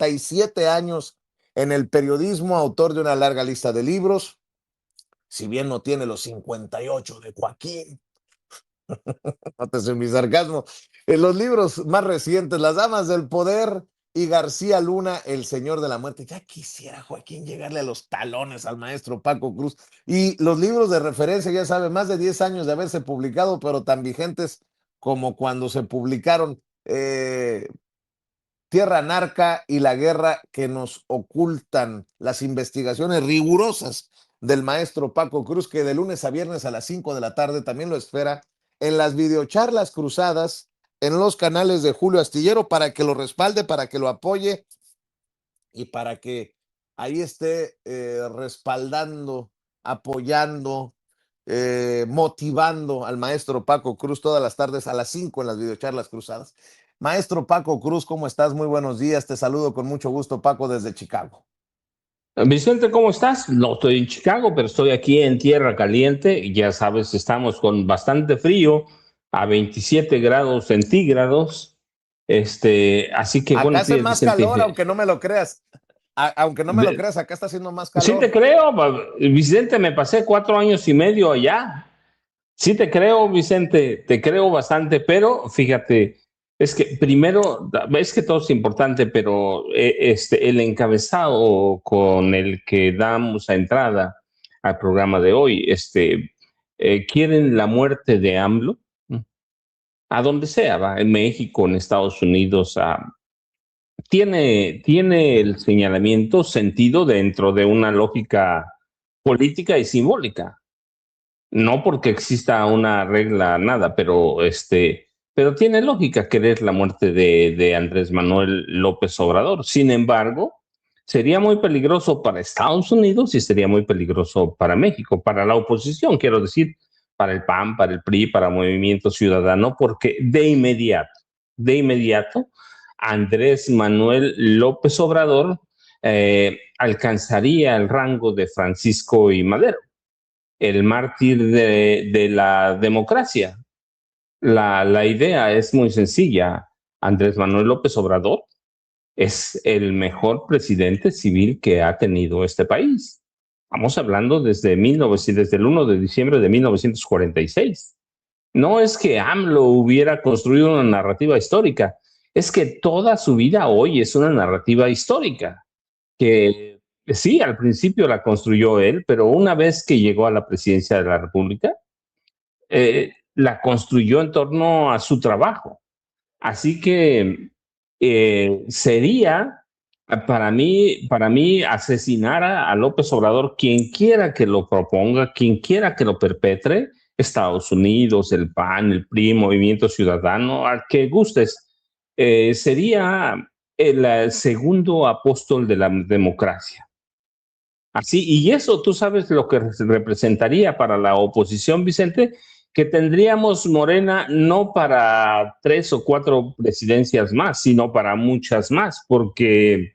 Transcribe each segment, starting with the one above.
47 años en el periodismo, autor de una larga lista de libros, si bien no tiene los 58 de Joaquín. Nótese mi sarcasmo. En los libros más recientes, Las Damas del Poder y García Luna, El Señor de la Muerte. Ya quisiera Joaquín llegarle a los talones al maestro Paco Cruz. Y los libros de referencia, ya sabe, más de 10 años de haberse publicado, pero tan vigentes como cuando se publicaron Tierra Narca y La Guerra que nos ocultan, las investigaciones rigurosas del maestro Paco Cruz, que de lunes a viernes a las 5 de la tarde también lo espera en las videocharlas cruzadas, en los canales de Julio Astillero, para que lo respalde, para que lo apoye y para que ahí esté respaldando, apoyando, motivando al maestro Paco Cruz todas las tardes a las 5 en las videocharlas cruzadas. Maestro Paco Cruz, ¿cómo estás? Muy buenos días. Te saludo con mucho gusto, Paco, desde Chicago. Vicente, ¿cómo estás? No estoy en Chicago, pero estoy aquí en Tierra Caliente. Ya sabes, estamos con bastante frío, a 27 grados centígrados. Así que, Acá buenos hace días, más calor, Vicente. aunque no me lo creas. Aunque no me lo creas, acá está haciendo más Sí te calor. creo, Vicente, me pasé 4 años y medio allá. Sí te creo, Vicente, te creo bastante, pero fíjate, es que primero, es que todo es importante, pero el encabezado con el que damos la entrada al programa de hoy, quieren la muerte de AMLO, a donde sea, va, en México, en Estados Unidos, tiene el señalamiento sentido dentro de una lógica política y simbólica. No porque exista una regla, nada, pero tiene lógica querer la muerte de Andrés Manuel López Obrador. Sin embargo, sería muy peligroso para Estados Unidos y sería muy peligroso para México, para la oposición, quiero decir, para el PAN, para el PRI, para Movimiento Ciudadano, porque de inmediato, Andrés Manuel López Obrador alcanzaría el rango de Francisco y Madero, el mártir de la democracia. La idea es muy sencilla. Andrés Manuel López Obrador es el mejor presidente civil que ha tenido este país. Estamos hablando desde el 1 de diciembre de 1946. No es que AMLO hubiera construido una narrativa histórica, es que toda su vida hoy es una narrativa histórica que sí, al principio la construyó él, pero una vez que llegó a la presidencia de la República, la construyó en torno a su trabajo. Así que sería para mí asesinar a López Obrador, quien quiera que lo proponga, quien quiera que lo perpetre, Estados Unidos, el PAN, el PRI, Movimiento Ciudadano, al que gustes, sería el segundo apóstol de la democracia. Así, y eso tú sabes lo que representaría para la oposición, Vicente, que tendríamos Morena no para 3 o 4 presidencias más, sino para muchas más, porque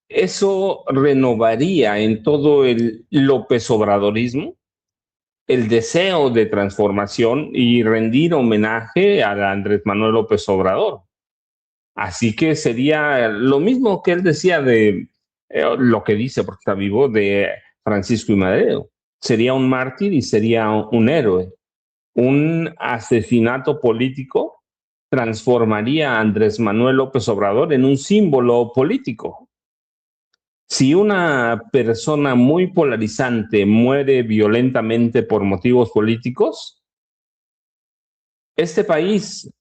eso renovaría en todo el López Obradorismo el deseo de transformación y rendir homenaje a Andrés Manuel López Obrador. Así que sería lo mismo que él decía de lo que dice, porque está vivo, de Francisco y Madero. Sería un mártir y sería un héroe. Un asesinato político transformaría a Andrés Manuel López Obrador en un símbolo político. Si una persona muy polarizante muere violentamente por motivos políticos, este país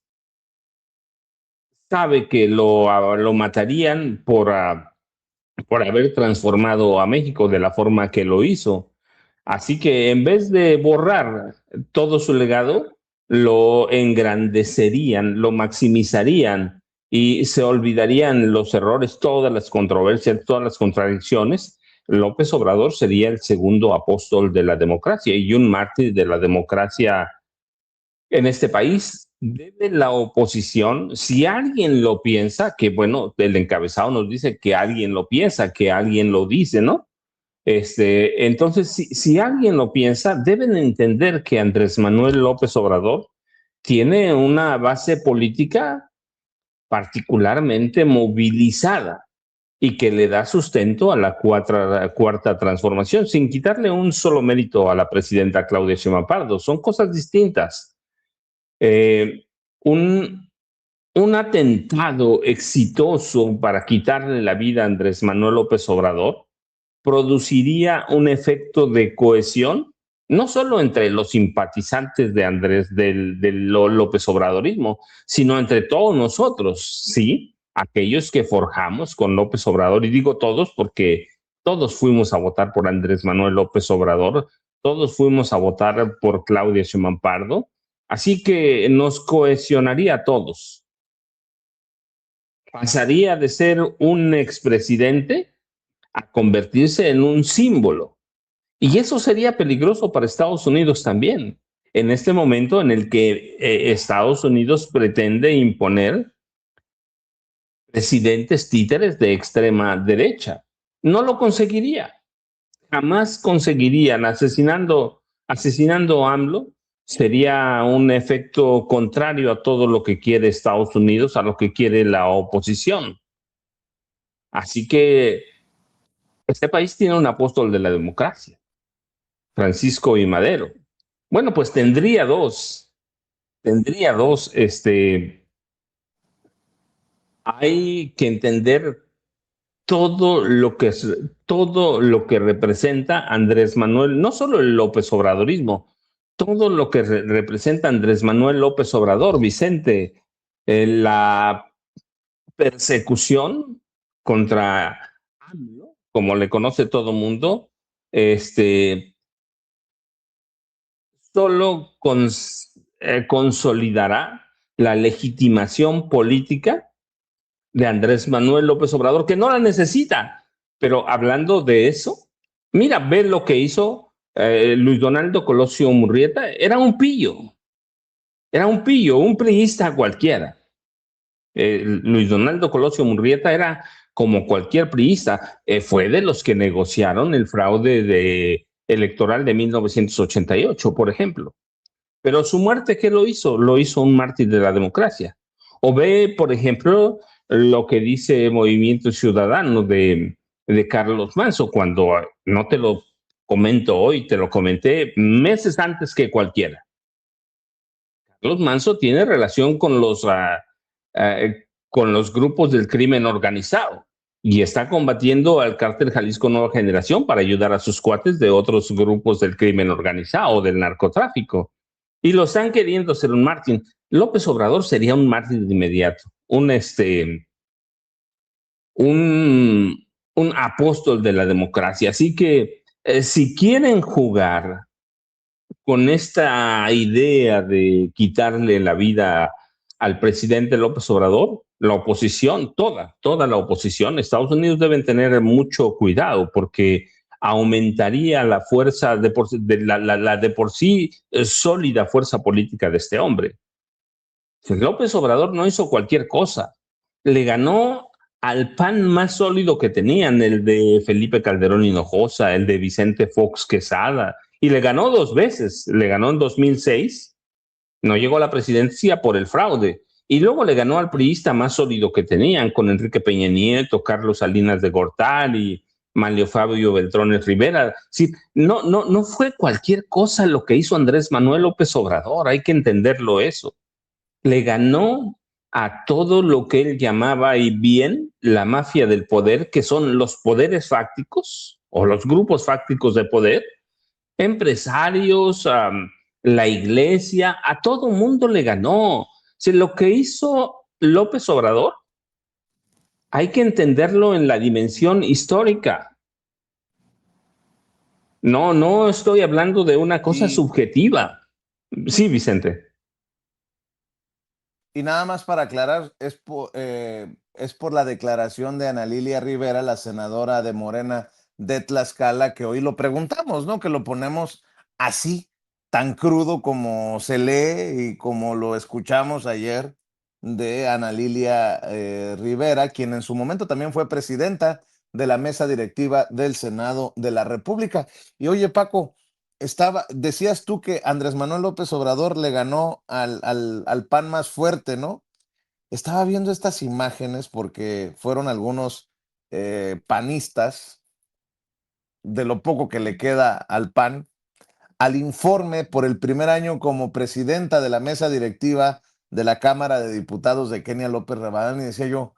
sabe que lo matarían por haber transformado a México de la forma que lo hizo. Así que en vez de borrar todo su legado, lo engrandecerían, lo maximizarían y se olvidarían los errores, todas las controversias, todas las contradicciones. López Obrador sería el segundo apóstol de la democracia y un mártir de la democracia en este país. Debe la oposición, si alguien lo piensa, que bueno, el encabezado nos dice que alguien lo piensa, que alguien lo dice, ¿no? Entonces, si alguien lo piensa, deben entender que Andrés Manuel López Obrador tiene una base política particularmente movilizada y que le da sustento a la cuarta transformación, sin quitarle un solo mérito a la presidenta Claudia Sheinbaum Pardo. Son cosas distintas. Eh, un, un atentado exitoso para quitarle la vida a Andrés Manuel López Obrador produciría un efecto de cohesión, no solo entre los simpatizantes de Andrés del López Obradorismo, sino entre todos nosotros, ¿sí? Aquellos que forjamos con López Obrador, y digo todos porque todos fuimos a votar por Andrés Manuel López Obrador, todos fuimos a votar por Claudia Sheinbaum Pardo, así que nos cohesionaría a todos. Pasaría de ser un expresidente a convertirse en un símbolo. Y eso sería peligroso para Estados Unidos también, en este momento en el que Estados Unidos pretende imponer presidentes títeres de extrema derecha. No lo conseguiría, jamás conseguirían. Asesinando a AMLO sería un efecto contrario a todo lo que quiere Estados Unidos, a lo que quiere la oposición. Así que este país tiene un apóstol de la democracia, Francisco I. Madero. Bueno, pues tendría dos, hay que entender todo lo que representa Andrés Manuel, no solo el López Obradorismo, todo lo que representa Andrés Manuel López Obrador, Vicente, la persecución contra AMLO, como le conoce todo mundo, este, solo consolidará la legitimación política de Andrés Manuel López Obrador, que no la necesita. Pero hablando de eso, mira, ve lo que hizo Luis Donaldo Colosio Murrieta. Era un priista cualquiera. Luis Donaldo Colosio Murrieta era como cualquier priista. Fue de los que negociaron el fraude electoral de 1988, por ejemplo. Pero su muerte, ¿qué lo hizo? Lo hizo un mártir de la democracia. O ve, por ejemplo, lo que dice Movimiento Ciudadano de Carlos Manso, cuando no te lo comento hoy, te lo comenté meses antes que cualquiera. Carlos Manso tiene relación con los grupos del crimen organizado y está combatiendo al cártel Jalisco Nueva Generación para ayudar a sus cuates de otros grupos del crimen organizado, del narcotráfico. Y lo están queriendo hacer un mártir. López Obrador sería un mártir de inmediato, un, un apóstol de la democracia. Así que si quieren jugar con esta idea de quitarle la vida al presidente López Obrador, la oposición, toda la oposición, Estados Unidos deben tener mucho cuidado porque aumentaría la fuerza la de por sí sólida fuerza política de este hombre. López Obrador no hizo cualquier cosa. Le ganó al PAN más sólido que tenían, el de Felipe Calderón Hinojosa, el de Vicente Fox Quesada, y le ganó dos veces. Le ganó en 2006, no llegó a la presidencia por el fraude, y luego le ganó al priista más sólido que tenían, con Enrique Peña Nieto, Carlos Salinas de Gortari, Manlio Fabio Beltrones Rivera. Sí, no fue cualquier cosa lo que hizo Andrés Manuel López Obrador, hay que entenderlo eso. Le ganó a todo lo que él llamaba y bien la mafia del poder, que son los poderes fácticos o los grupos fácticos de poder, empresarios, la iglesia, a todo mundo le ganó. Si lo que hizo López Obrador hay que entenderlo en la dimensión histórica. No estoy hablando de una cosa Y, subjetiva. Sí, Vicente. y nada más para aclarar, es por la declaración de Ana Lilia Rivera, la senadora de Morena de Tlaxcala, que hoy lo preguntamos, ¿no? Que lo ponemos así, tan crudo como se lee y como lo escuchamos ayer de Ana Lilia Rivera, quien en su momento también fue presidenta de la mesa directiva del Senado de la República. Y oye, Paco, decías tú que Andrés Manuel López Obrador le ganó al PAN más fuerte, ¿no? estaba viendo estas imágenes porque fueron algunos panistas, de lo poco que le queda al PAN, al informe por el primer año como presidenta de la mesa directiva de la Cámara de Diputados de Kenia López Rabadán, y decía yo,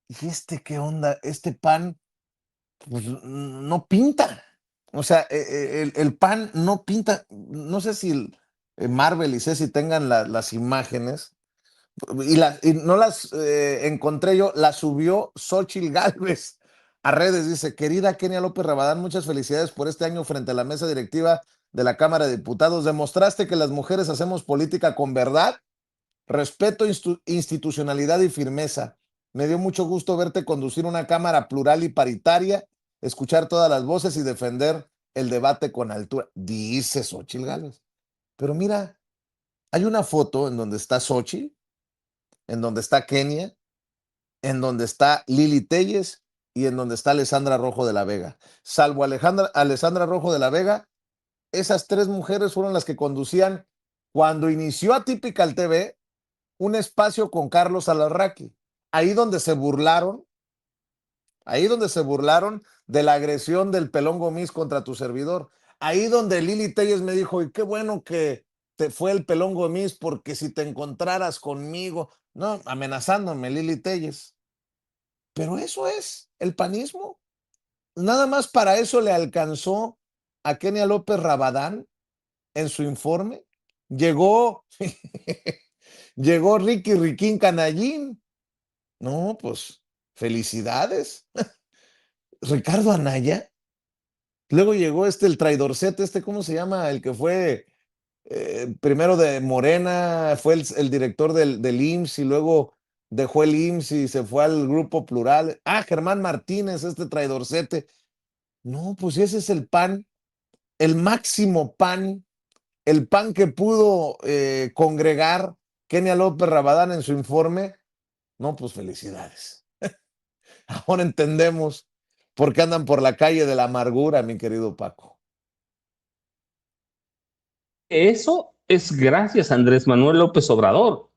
¿y este qué onda? Este PAN pues, no pinta. O sea, el PAN no pinta. No sé si Marvel y Ceci tengan las imágenes, y no las encontré yo, las subió Xochitl Gálvez a redes. Dice, querida Kenia López Rabadán, muchas felicidades por este año frente a la mesa directiva de la Cámara de Diputados. Demostraste que las mujeres hacemos política con verdad, respeto, institucionalidad y firmeza. Me dio mucho gusto verte conducir una Cámara plural y paritaria, escuchar todas las voces y defender el debate con altura, dice Xochitl Gálvez. Pero mira, hay una foto en donde está Xochitl, en donde está Kenia, en donde está Lili Telles y en donde está Alessandra Rojo de la Vega. Salvo Alessandra Rojo de la Vega, esas tres mujeres fueron las que conducían cuando inició Atypical TV un espacio con Carlos Alarraqui. Ahí donde se burlaron de la agresión del Pelón Gomis contra tu servidor. Ahí donde Lili Telles me dijo, y qué bueno que te fue el Pelón Gomis, porque si te encontraras conmigo, no, amenazándome Lili Telles. Pero eso es el panismo. Nada más para eso le alcanzó a Kenia López Rabadán en su informe. Llegó, llegó Ricky Riquín Canallín. No, pues felicidades. Ricardo Anaya. Luego llegó el traidorcete, ¿cómo se llama? El que fue primero de Morena, fue el director del IMSS y luego dejó el IMSS y se fue al Grupo Plural. Ah, Germán Martínez, este traidorcete. No, pues ese es el PAN, el máximo PAN, el PAN que pudo congregar Kenia López Rabadán en su informe. No, pues felicidades. Ahora entendemos por qué andan por la calle de la amargura, mi querido Paco. Eso es gracias a Andrés Manuel López Obrador.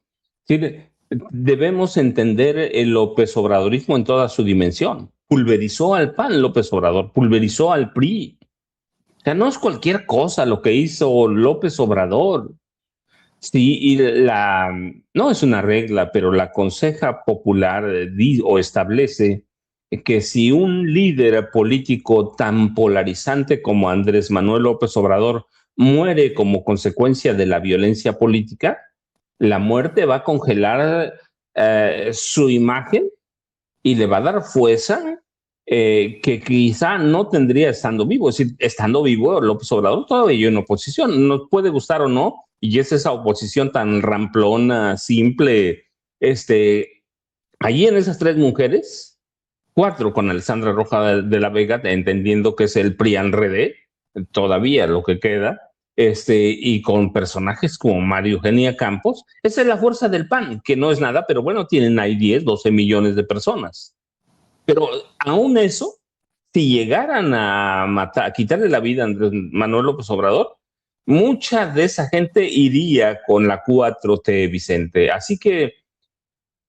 Sí, debemos entender el López Obradorismo en toda su dimensión. Pulverizó al PAN López Obrador, pulverizó al PRI. O sea, no es cualquier cosa lo que hizo López Obrador. Sí, no es una regla, pero la Conseja Popular o establece que si un líder político tan polarizante como Andrés Manuel López Obrador muere como consecuencia de la violencia política, la muerte va a congelar su imagen y le va a dar fuerza que quizá no tendría estando vivo. Es decir, estando vivo, López Obrador todavía en oposición. Nos puede gustar o no, y es esa oposición tan ramplona, simple. Allí en esas tres mujeres, cuatro con Alessandra Roja de la Vega, entendiendo que es el PRIAN-RD, todavía lo que queda, y con personajes como María Eugenia Campos, esa es la fuerza del PAN, que no es nada, pero bueno, tienen ahí 10, 12 millones de personas. Pero aún eso, si llegaran a matar, a quitarle la vida a Andrés Manuel López Obrador, mucha de esa gente iría con la 4T, Vicente. Así que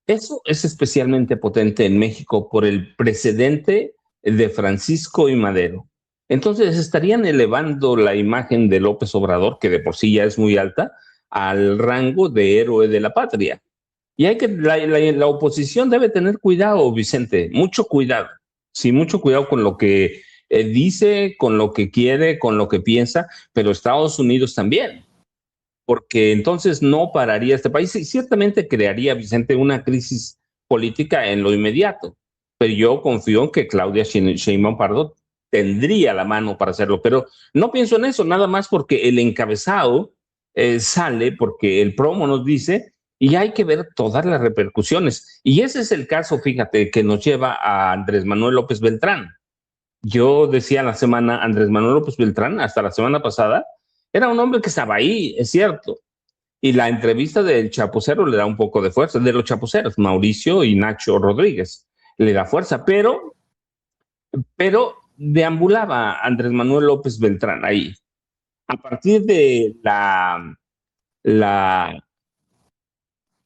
eso es especialmente potente en México por el precedente de Francisco y Madero. Entonces estarían elevando la imagen de López Obrador, que de por sí ya es muy alta, al rango de héroe de la patria. Y la oposición debe tener cuidado, Vicente, mucho cuidado. Sí, mucho cuidado con lo que dice, con lo que quiere, con lo que piensa, pero Estados Unidos también, porque entonces no pararía este país y ciertamente crearía, Vicente, una crisis política en lo inmediato. Pero yo confío en que Claudia Sheinbaum Pardo tendría la mano para hacerlo, pero no pienso en eso, nada más porque el encabezado sale, porque el promo nos dice, y hay que ver todas las repercusiones. Y ese es el caso, fíjate, que nos lleva a Andrés Manuel López Beltrán. Yo decía la semana, Andrés Manuel López Beltrán, hasta la semana pasada, era un hombre que estaba ahí, es cierto. Y la entrevista del Chapucero le da un poco de fuerza, de los Chapuceros, Mauricio y Nacho Rodríguez, le da fuerza, pero deambulaba Andrés Manuel López Beltrán ahí. A partir de la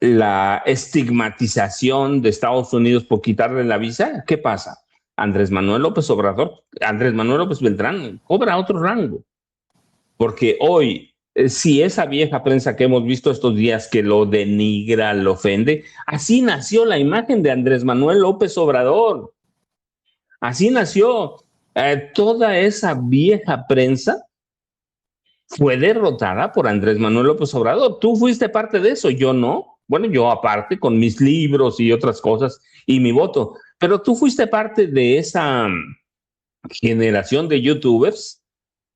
la estigmatización de Estados Unidos por quitarle la visa, ¿qué pasa? Andrés Manuel López Obrador, Andrés Manuel López Beltrán cobra otro rango, porque hoy, si esa vieja prensa que hemos visto estos días que lo denigra, lo ofende, así nació la imagen de Andrés Manuel López Obrador, así nació. Toda esa vieja prensa fue derrotada por Andrés Manuel López Obrador. Tú fuiste parte de eso, yo no. Bueno, yo aparte con mis libros y otras cosas y mi voto, pero tú fuiste parte de esa generación de youtubers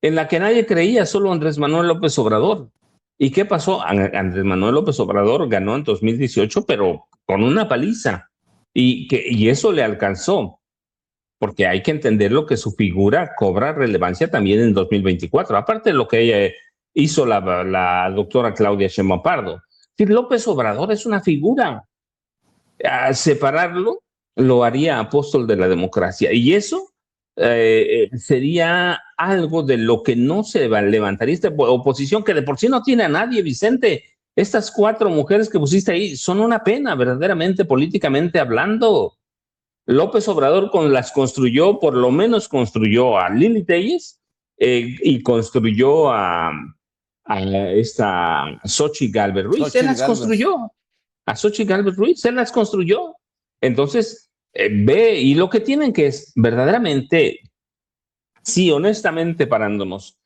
en la que nadie creía, solo Andrés Manuel López Obrador. ¿Y qué pasó? Andrés Manuel López Obrador ganó en 2018, pero con una paliza. Y eso le alcanzó, porque hay que entender lo que su figura cobra relevancia también en 2024, aparte de lo que ella hizo la doctora Claudia Sheinbaum Pardo. López Obrador es una figura. A separarlo lo haría apóstol de la democracia. Y eso sería algo de lo que no se levantaría esta oposición, que de por sí no tiene a nadie, Vicente. Estas 4 mujeres que pusiste ahí son una pena, verdaderamente, políticamente hablando. López Obrador las construyó, por lo menos construyó a Lili Telles y construyó a esta Xochitl Gálvez Ruiz. Se las construyó. A Xochitl Gálvez Ruiz se las construyó. Entonces, ve, y lo que tienen que es verdaderamente, sí, honestamente parándonos,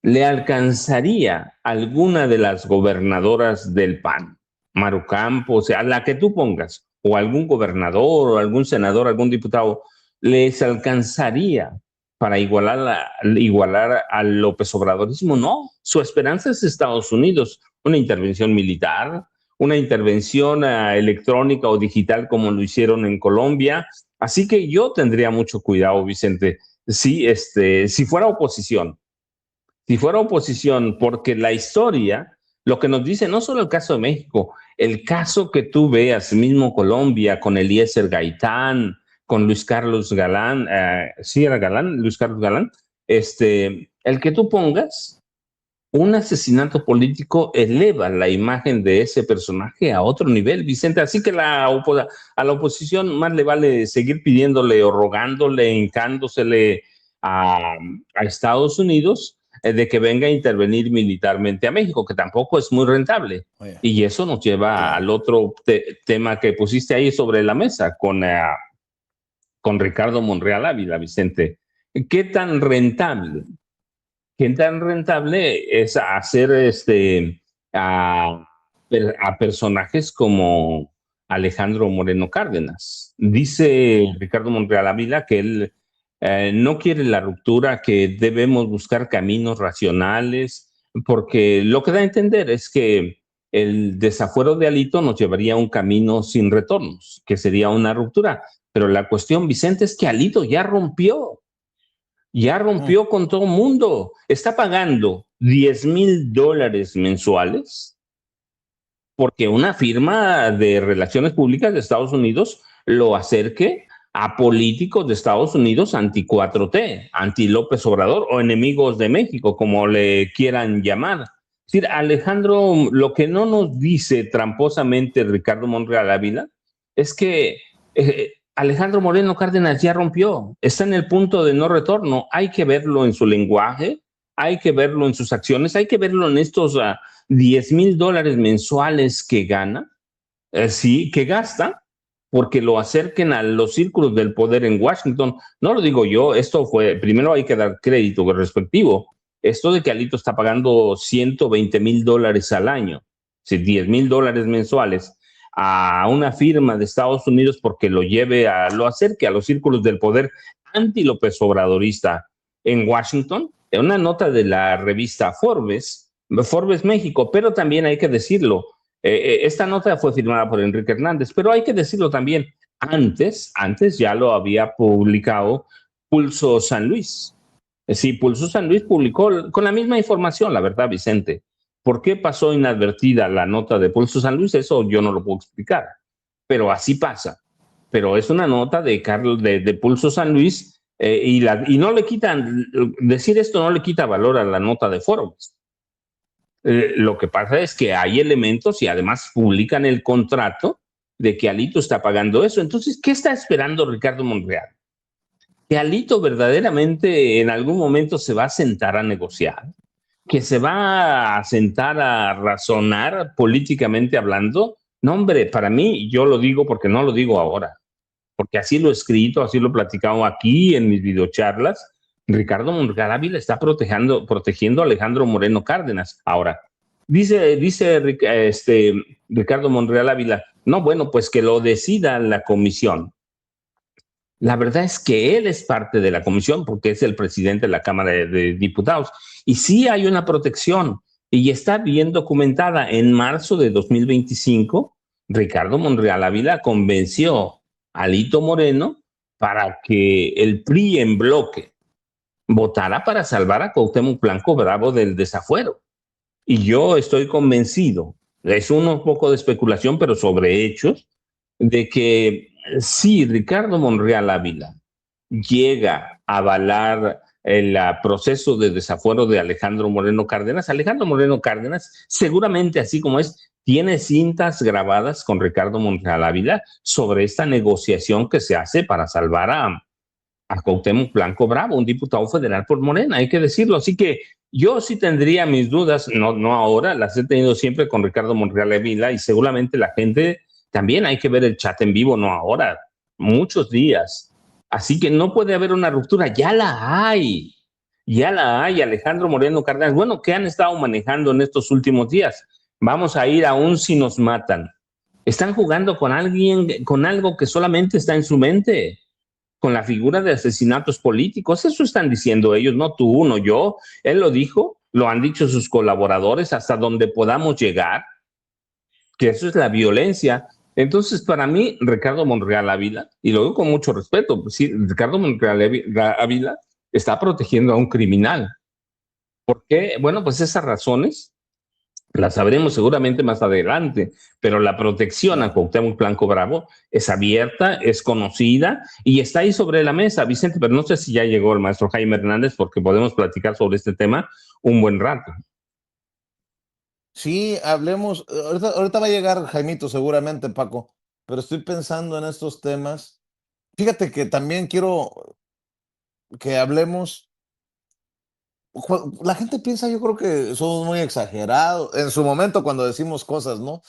le alcanzaría alguna de las gobernadoras del PAN, Maru Campos, o sea, a la que tú pongas, o algún gobernador, o algún senador, algún diputado, les alcanzaría para igualar al López Obradorismo. No, su esperanza es Estados Unidos, una intervención militar, una intervención electrónica o digital como lo hicieron en Colombia. Así que yo tendría mucho cuidado, Vicente, si fuera oposición, porque la historia, lo que nos dice, no solo el caso de México, el caso que tú veas, mismo Colombia, con Eliezer Gaitán, con Luis Carlos Galán, sí era Galán, Luis Carlos Galán, el que tú pongas, un asesinato político eleva la imagen de ese personaje a otro nivel, Vicente. Así que a la oposición más le vale seguir pidiéndole o rogándole, hincándosele a Estados Unidos de que venga a intervenir militarmente a México, que tampoco es muy rentable. Oye. Y eso nos lleva al otro tema que pusiste ahí sobre la mesa con Ricardo Monreal Ávila, Vicente. ¿Qué tan rentable es hacer a personajes como Alejandro Moreno Cárdenas? Dice Ricardo Monreal Ávila que él no quiere la ruptura, que debemos buscar caminos racionales, porque lo que da a entender es que el desafuero de Alito nos llevaría a un camino sin retornos, que sería una ruptura. Pero la cuestión, Vicente, es que Alito ya rompió con todo el mundo. Está pagando $10,000 mensuales porque una firma de relaciones públicas de Estados Unidos lo acerque a políticos de Estados Unidos anti-4T, anti-López Obrador o enemigos de México, como le quieran llamar. Es decir, Alejandro, lo que no nos dice tramposamente Ricardo Monreal Ávila es que Alejandro Moreno Cárdenas ya rompió, está en el punto de no retorno. Hay que verlo en su lenguaje, hay que verlo en sus acciones, hay que verlo en estos $10,000 mensuales que gana, sí, que gasta, porque lo acerquen a los círculos del poder en Washington. No lo digo yo, esto fue, primero hay que dar crédito respectivo. Esto de que Alito está pagando $120,000 al año, sí, $10,000 mensuales, a una firma de Estados Unidos porque lo acerque a los círculos del poder anti-López Obradorista en Washington, en una nota de la revista Forbes México, pero también hay que decirlo, esta nota fue firmada por Enrique Hernández, pero hay que decirlo también, antes ya lo había publicado Pulso San Luis. Sí, Pulso San Luis publicó con la misma información, la verdad, Vicente. ¿Por qué pasó inadvertida la nota de Pulso San Luis? Eso yo no lo puedo explicar, pero así pasa. Pero es una nota de Pulso San Luis y no le quitan, decir esto no le quita valor a la nota de Forbes. Lo que pasa es que hay elementos y además publican el contrato de que Alito está pagando eso. Entonces, ¿qué está esperando Ricardo Monreal? Que Alito verdaderamente en algún momento se va a sentar a negociar, que se va a sentar a razonar políticamente hablando. No, hombre, para mí, yo lo digo porque no lo digo ahora, porque así lo he escrito, así lo he platicado aquí en mis videocharlas. Ricardo Monreal Ávila está protegiendo a Alejandro Moreno Cárdenas. Ahora, dice Ricardo Monreal Ávila, no, bueno, pues que lo decida la comisión. La verdad es que él es parte de la comisión porque es el presidente de la Cámara de Diputados. Y sí hay una protección y está bien documentada. En marzo de 2025, Ricardo Monreal Ávila convenció a Alito Moreno para que el PRI en bloque votara para salvar a Cuauhtémoc Blanco Bravo del desafuero. Y yo estoy convencido, es un poco de especulación, pero sobre hechos, de que si Ricardo Monreal Ávila llega a avalar el proceso de desafuero de Alejandro Moreno Cárdenas seguramente, así como es, tiene cintas grabadas con Ricardo Monreal Ávila sobre esta negociación que se hace para salvar a Cuauhtémoc Blanco Bravo, un diputado federal por Morena, hay que decirlo. Así que yo sí tendría mis dudas, no ahora, las he tenido siempre con Ricardo Monreal Ávila y seguramente la gente también hay que ver el chat en vivo, no ahora, muchos días. Así que no puede haber una ruptura, ya la hay, Alejandro Moreno Cárdenas. Bueno, ¿qué han estado manejando en estos últimos días? Vamos a ir aún si nos matan. Están jugando con alguien, con algo que solamente está en su mente, con la figura de asesinatos políticos. Eso están diciendo ellos, no tú, no yo. Él lo dijo, lo han dicho sus colaboradores, hasta donde podamos llegar, que eso es la violencia. Entonces, para mí, Ricardo Monreal Ávila, y lo digo con mucho respeto, pues sí, Ricardo Monreal Ávila está protegiendo a un criminal. ¿Por qué? Bueno, pues esas razones las sabremos seguramente más adelante, pero la protección a Claro. Cuauhtémoc Blanco Bravo es abierta, es conocida y está ahí sobre la mesa, Vicente, pero no sé si ya llegó el maestro Jaime Hernández porque podemos platicar sobre este tema un buen rato. Sí, hablemos. Ahorita va a llegar Jaimito, seguramente, Paco, pero estoy pensando en estos temas. Fíjate que también quiero que hablemos. La gente piensa, yo creo que somos muy exagerados en su momento cuando decimos cosas, ¿no?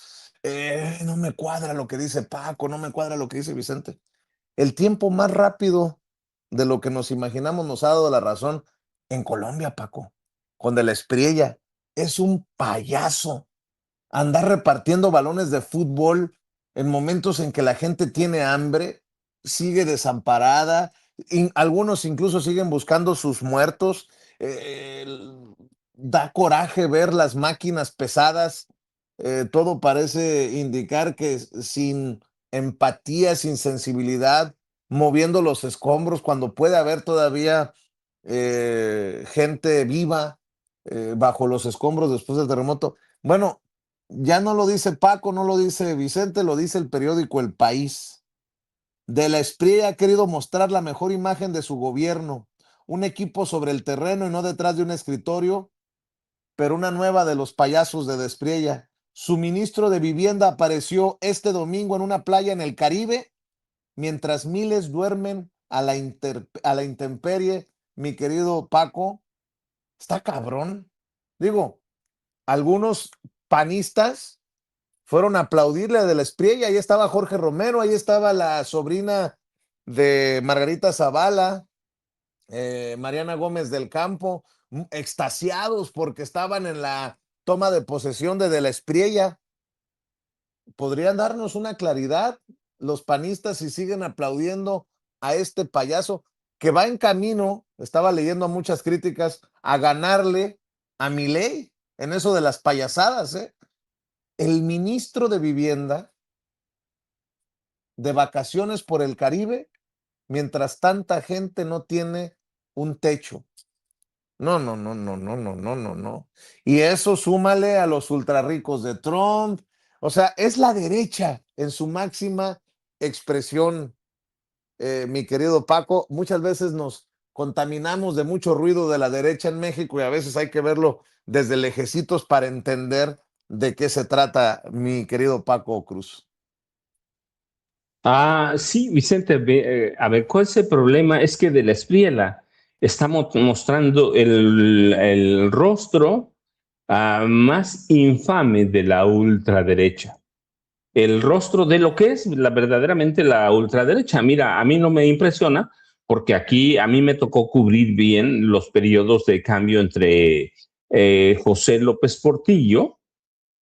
No me cuadra lo que dice Paco, no me cuadra lo que dice Vicente. El tiempo más rápido de lo que nos imaginamos nos ha dado la razón en Colombia, Paco, con De la Espriella. Es un payaso andar repartiendo balones de fútbol en momentos en que la gente tiene hambre, sigue desamparada, algunos incluso siguen buscando sus muertos. eh, Da coraje ver las máquinas pesadas. Todo parece indicar que sin empatía, sin sensibilidad, moviendo los escombros, cuando puede haber todavía gente viva bajo los escombros después del terremoto. Bueno, ya no lo dice Paco, no lo dice Vicente, lo dice el periódico El País. De la Espriella ha querido mostrar la mejor imagen de su gobierno, un equipo sobre el terreno y no detrás de un escritorio, pero una nueva de los payasos de Espriella. Su ministro de Vivienda apareció este domingo en una playa en el Caribe, mientras miles duermen a la intemperie. Mi querido Paco, está cabrón. Digo, algunos panistas fueron a aplaudirle a De la Espriella. Ahí estaba Jorge Romero, ahí estaba la sobrina de Margarita Zavala, Mariana Gómez del Campo, extasiados porque estaban en la toma de posesión de La Espriella. ¿Podrían darnos una claridad los panistas si siguen aplaudiendo a este payaso que va en camino? Estaba leyendo muchas críticas a ganarle a Milei en eso de las payasadas, ¿eh? El ministro de Vivienda de vacaciones por el Caribe, mientras tanta gente no tiene un techo. No, no, no, no, no, no, no, no, no. Y eso súmale a los ultrarricos de Trump. O sea, es la derecha en su máxima expresión, mi querido Paco. Muchas veces nos contaminamos de mucho ruido de la derecha en México y a veces hay que verlo desde lejecitos para entender de qué se trata, mi querido Paco Cruz. Sí, Vicente, a ver, ¿cuál es el problema? Es que de la Espriela estamos mostrando el rostro más infame de la ultraderecha. El rostro de lo que es verdaderamente la ultraderecha. Mira, a mí no me impresiona porque aquí a mí me tocó cubrir bien los periodos de cambio entre José López Portillo,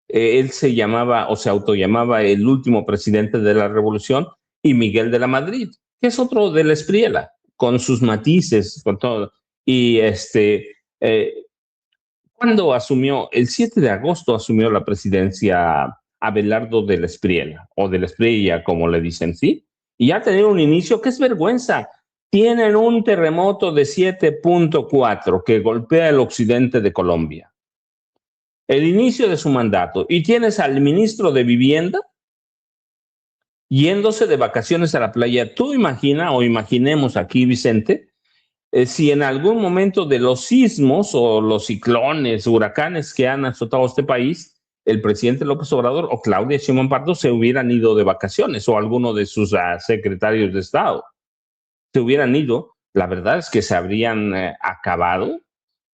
él se llamaba o se autollamaba el último presidente de la revolución, y Miguel de la Madrid, que es otro de la Espriela, con sus matices, con todo. Y eh, cuando asumió, el 7 de agosto asumió la presidencia Abelardo de la Espriela, o de la Espriella, como le dicen, ¿sí? Y ha tenido un inicio que es vergüenza. Tienen un terremoto de 7.4 que golpea el occidente de Colombia. El inicio de su mandato. Y tienes al ministro de Vivienda yéndose de vacaciones a la playa. Tú imagina o imaginemos aquí, Vicente, si en algún momento de los sismos o los ciclones, huracanes que han azotado este país, el presidente López Obrador o Claudia Sheinbaum Pardo se hubieran ido de vacaciones, o alguno de sus secretarios de Estado se hubieran ido, la verdad es que se habrían acabado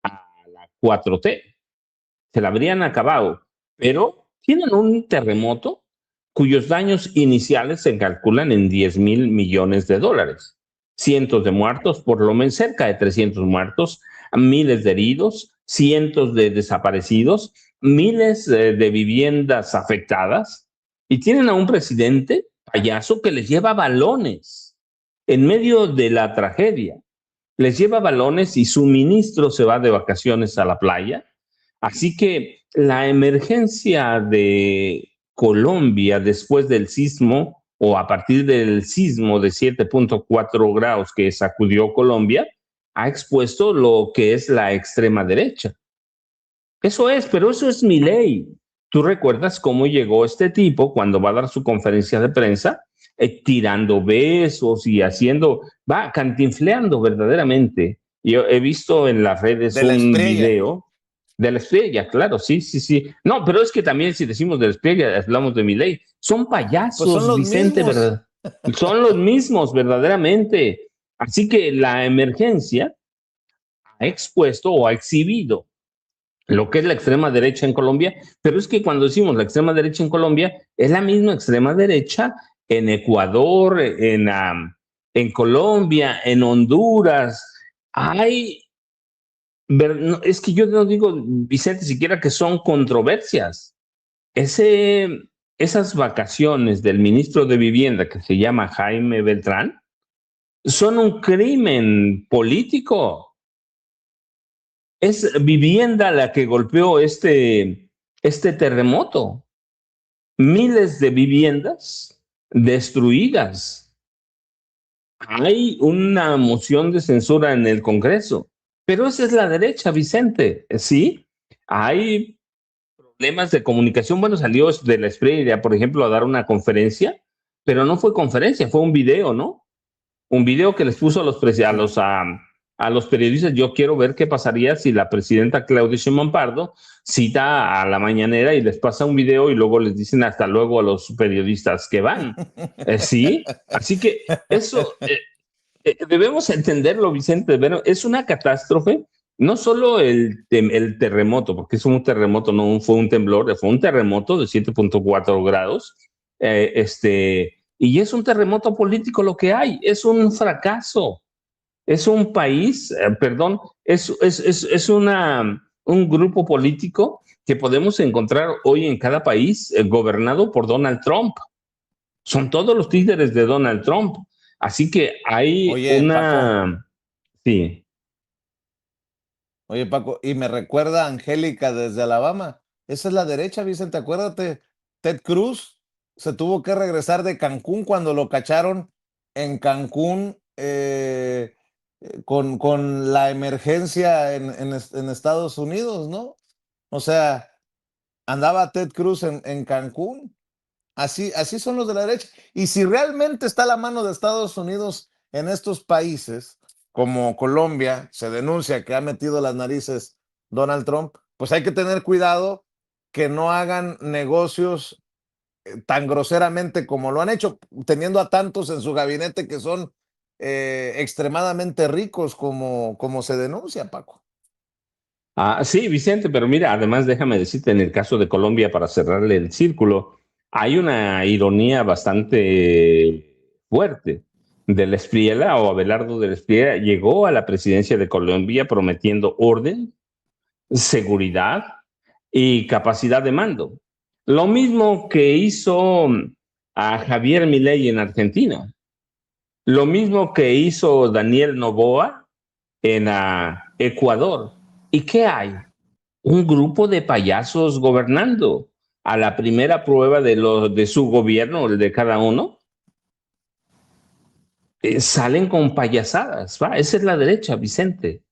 a la 4T, se la habrían acabado, pero tienen un terremoto cuyos daños iniciales se calculan en 10.000 millones de dólares. Cientos de muertos, por lo menos cerca de 300 muertos, miles de heridos, cientos de desaparecidos, miles de viviendas afectadas, y tienen a un presidente payaso que les lleva balones en medio de la tragedia. Les lleva balones y su ministro se va de vacaciones a la playa. Así que la emergencia de Colombia después del sismo, o a partir del sismo de 7.4 grados que sacudió Colombia, ha expuesto lo que es la extrema derecha. Eso es, pero eso es Milei. ¿Tú recuerdas cómo llegó este tipo cuando va a dar su conferencia de prensa? Tirando besos y haciendo, va cantinfleando verdaderamente. Yo he visto en las redes De la un Espriella. video de la Estrella, claro, sí, sí, sí. No, pero es que también si decimos de la Estrella, hablamos de Milei. Son Pues son payasos, los Vicente, mismos. ¿verdad? Son los mismos, verdaderamente. Así que la emergencia ha expuesto o ha exhibido lo que es la extrema derecha en Colombia, pero es que cuando decimos la extrema derecha en Colombia, es la misma extrema derecha en Ecuador, en Colombia, en Honduras. Hay, es que yo no digo, Vicente, siquiera que son controversias. Ese, esas vacaciones del ministro de Vivienda, que se llama Jaime Beltrán, son un crimen político. Es Vivienda la que golpeó este terremoto. Miles de viviendas destruidas. Hay una moción de censura en el Congreso, pero esa es la derecha, Vicente. Sí, hay problemas de comunicación. Bueno, salió de la Espriella, por ejemplo, a dar una conferencia, pero no fue conferencia, fue un video, ¿no? Un video que les puso a los periodistas. Yo quiero ver qué pasaría si la presidenta Claudia Sheinbaum Pardo cita a la mañanera y les pasa un video y luego les dicen hasta luego a los periodistas que van. Sí, así que eso debemos entenderlo, Vicente. Pero es una catástrofe, no solo el terremoto, porque es un terremoto, no fue un temblor, fue un terremoto de 7.4 grados. Y es un terremoto político lo que hay, es un fracaso, es un país, perdón, un grupo político que podemos encontrar hoy en cada país gobernado por Donald Trump. Son todos los líderes de Donald Trump. Así que hay Oye, Paco, una... Sí. oye, Paco, y me recuerda a Angélica desde Alabama. Esa es la derecha, Vicente, acuérdate. Ted Cruz se tuvo que regresar de Cancún cuando lo cacharon en Cancún con la emergencia en Estados Unidos, ¿no? O sea, andaba Ted Cruz en Cancún. Así son los de la derecha. Y si realmente está la mano de Estados Unidos en estos países, como Colombia se denuncia que ha metido las narices Donald Trump, pues hay que tener cuidado que no hagan negocios tan groseramente como lo han hecho, teniendo a tantos en su gabinete que son extremadamente ricos como se denuncia, Paco. Sí, Vicente, pero mira, además déjame decirte, en el caso de Colombia, para cerrarle el círculo, hay una ironía bastante fuerte. Del Espriella o Abelardo del Espriella llegó a la presidencia de Colombia prometiendo orden, seguridad y capacidad de mando. Lo mismo que hizo a Javier Milei en Argentina, lo mismo que hizo Daniel Noboa en Ecuador. ¿Y qué hay? Un grupo de payasos gobernando. A la primera prueba de su gobierno, el de cada uno, salen con payasadas. ¿Va? Esa es la derecha, Vicente.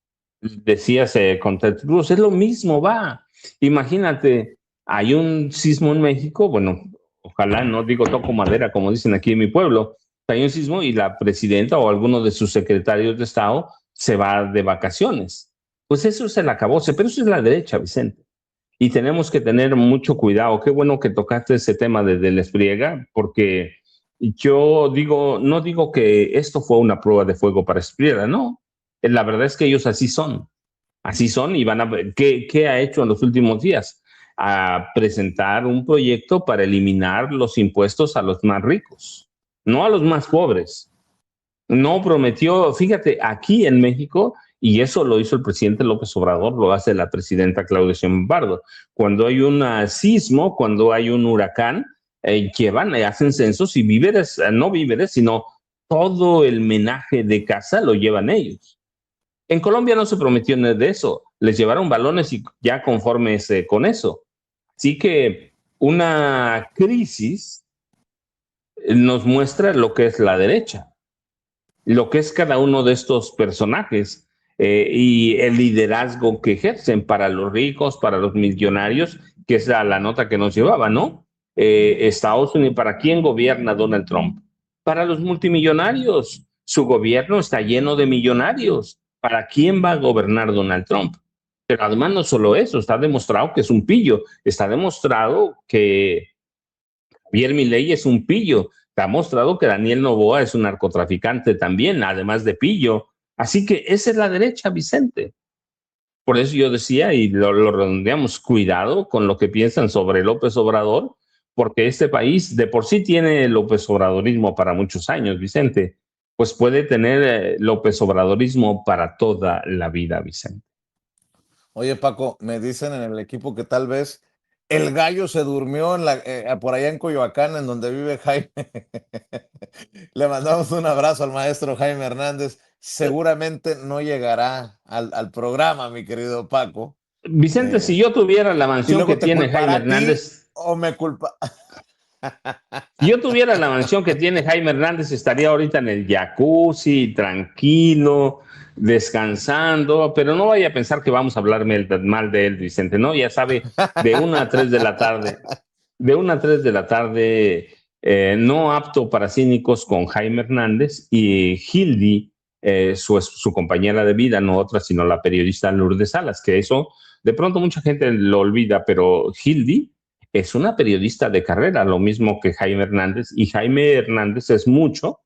Decías con Ted Cruz, es lo mismo, va. Imagínate, hay un sismo en México, bueno, ojalá no digo toco madera, como dicen aquí en mi pueblo, hay un sismo y la presidenta o alguno de sus secretarios de Estado se va de vacaciones. Pues eso se le acabó, pero eso es la derecha, Vicente. Y tenemos que tener mucho cuidado. Qué bueno que tocaste ese tema de la Espriella, porque yo digo, no digo que esto fue una prueba de fuego para Espriella, no. La verdad es que ellos así son y van a ver qué ha hecho en los últimos días. A presentar un proyecto para eliminar los impuestos a los más ricos, no a los más pobres. No prometió, fíjate, aquí en México, y eso lo hizo el presidente López Obrador, lo hace la presidenta Claudia Sheinbaum. Cuando hay un sismo, cuando hay un huracán, llevan, hacen censos y víveres, no víveres, sino todo el menaje de casa lo llevan ellos. En Colombia no se prometió nada de eso, les llevaron balones y ya conformes con eso. Así que una crisis nos muestra lo que es la derecha, lo que es cada uno de estos personajes y el liderazgo que ejercen para los ricos, para los millonarios, que es la nota que nos llevaba, ¿no? Estados Unidos, ¿para quién gobierna Donald Trump? Para los multimillonarios. Su gobierno está lleno de millonarios. ¿Para quién va a gobernar Donald Trump? Pero además no solo eso, está demostrado que es un pillo, está demostrado que Javier Milei es un pillo. Está mostrado que Daniel Noboa es un narcotraficante también, además de pillo. Así que esa es la derecha, Vicente. Por eso yo decía, y lo redondeamos, cuidado con lo que piensan sobre López Obrador, porque este país de por sí tiene López Obradorismo para muchos años, Vicente. Pues puede tener López Obradorismo para toda la vida, Vicente. Oye, Paco, me dicen en el equipo que tal vez el gallo se durmió por allá en Coyoacán, en donde vive Jaime. Le mandamos un abrazo al maestro Jaime Hernández. Seguramente no llegará al programa, mi querido Paco. Vicente, si yo tuviera la Y mansión que luego te tiene Jaime culpará a ti Hernández, o me culpa. si yo tuviera la mansión que tiene Jaime Hernández, estaría ahorita en el jacuzzi, tranquilo, descansando, pero no vaya a pensar que vamos a hablar mal de él, Vicente, ¿no? Ya sabe, de 1 a 3 de la tarde, de 1 a 3 de la tarde, no apto para cínicos con Jaime Hernández y Hildy, su compañera de vida, no otra, sino la periodista Lourdes Salas, que eso de pronto mucha gente lo olvida, pero Hildy es una periodista de carrera, lo mismo que Jaime Hernández, y Jaime Hernández es mucho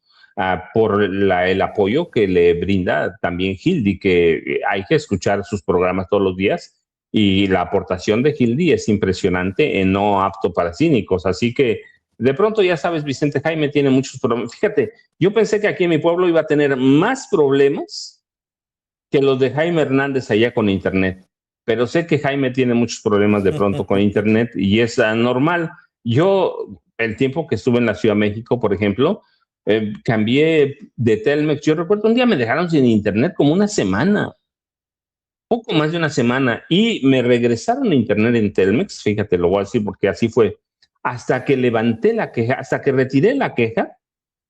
por el apoyo que le brinda también Hildy, que hay que escuchar sus programas todos los días, y la aportación de Hildy es impresionante en No Apto para Cínicos, así que de pronto ya sabes, Vicente, Jaime tiene muchos problemas. Fíjate, yo pensé que aquí en mi pueblo iba a tener más problemas que los de Jaime Hernández allá con Internet, pero sé que Jaime tiene muchos problemas de pronto con Internet y es normal. Yo, el tiempo que estuve en la Ciudad de México, por ejemplo, cambié de Telmex. Yo recuerdo un día me dejaron sin Internet como una semana, poco más de una semana, y me regresaron a Internet en Telmex. Fíjate, lo voy a decir porque así fue. Hasta que levanté la queja, hasta que retiré la queja,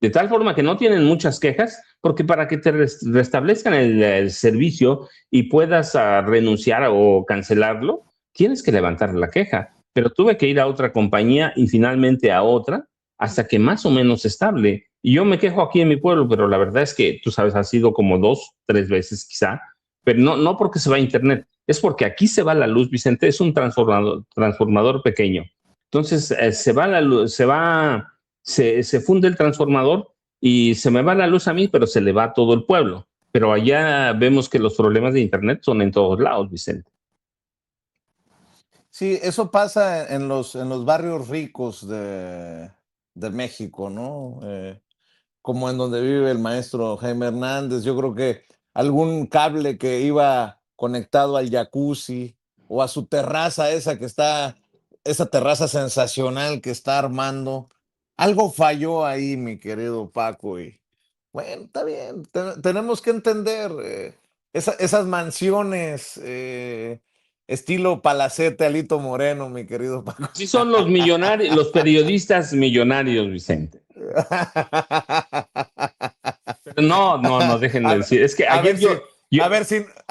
de tal forma que no tienen muchas quejas, porque para que te restablezcan el servicio y puedas renunciar o cancelarlo, tienes que levantar la queja. Pero tuve que ir a otra compañía y finalmente a otra, hasta que más o menos estable. Y yo me quejo aquí en mi pueblo, pero la verdad es que, tú sabes, ha sido como 2, 3 veces quizá, pero no porque se va a internet, es porque aquí se va la luz, Vicente, es un transformador pequeño. Entonces, se va la luz, se funde el transformador y se me va la luz a mí, pero se le va a todo el pueblo. Pero allá vemos que los problemas de internet son en todos lados, Vicente. Sí, eso pasa en los barrios ricos de México, ¿no? Como en donde vive el maestro Jaime Hernández. Yo creo que algún cable que iba conectado al jacuzzi o a su terraza esa que está, esa terraza sensacional que está armando, algo falló ahí, mi querido Paco. Y bueno, está bien, tenemos que entender esas mansiones estilo Palacete, Alito Moreno, mi querido Paco. Así son los millonarios, los periodistas millonarios, Vicente. Pero no, dejen A de ver, decir. Es que a ayer ver si, yo a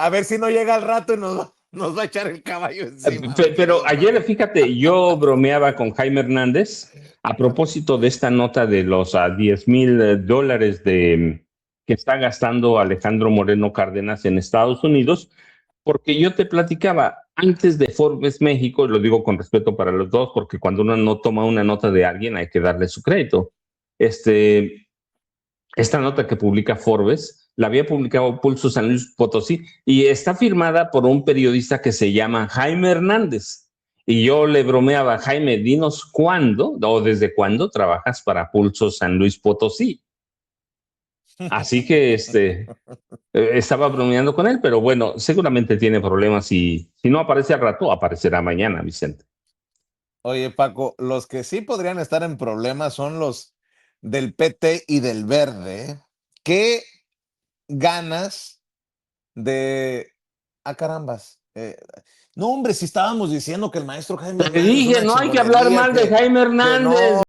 ver si no llega al rato y nos va a echar el caballo encima, mi pero querido ayer, Paco. fíjate, yo bromeaba con Jaime Hernández a propósito de esta nota de los $10,000 que está gastando Alejandro Moreno Cárdenas en Estados Unidos, porque yo te platicaba antes de Forbes México, lo digo con respeto para los dos, porque cuando uno no toma una nota de alguien hay que darle su crédito. Este, esta nota que publica Forbes la había publicado Pulso San Luis Potosí y está firmada por un periodista que se llama Jaime Hernández. Y yo le bromeaba, Jaime, dinos cuándo o desde cuándo trabajas para Pulso San Luis Potosí. Así que estaba bromeando con él, pero bueno, seguramente tiene problemas y si no aparece al rato, aparecerá mañana, Vicente. Oye, Paco, los que sí podrían estar en problemas son los del PT y del Verde. ¿Eh? ¿Qué ganas de... Ah, carambas. No, hombre, si estábamos diciendo que el maestro Jaime Te Hernández es dije, una no hay que hablar chingonería, mal de Jaime que no, Hernández.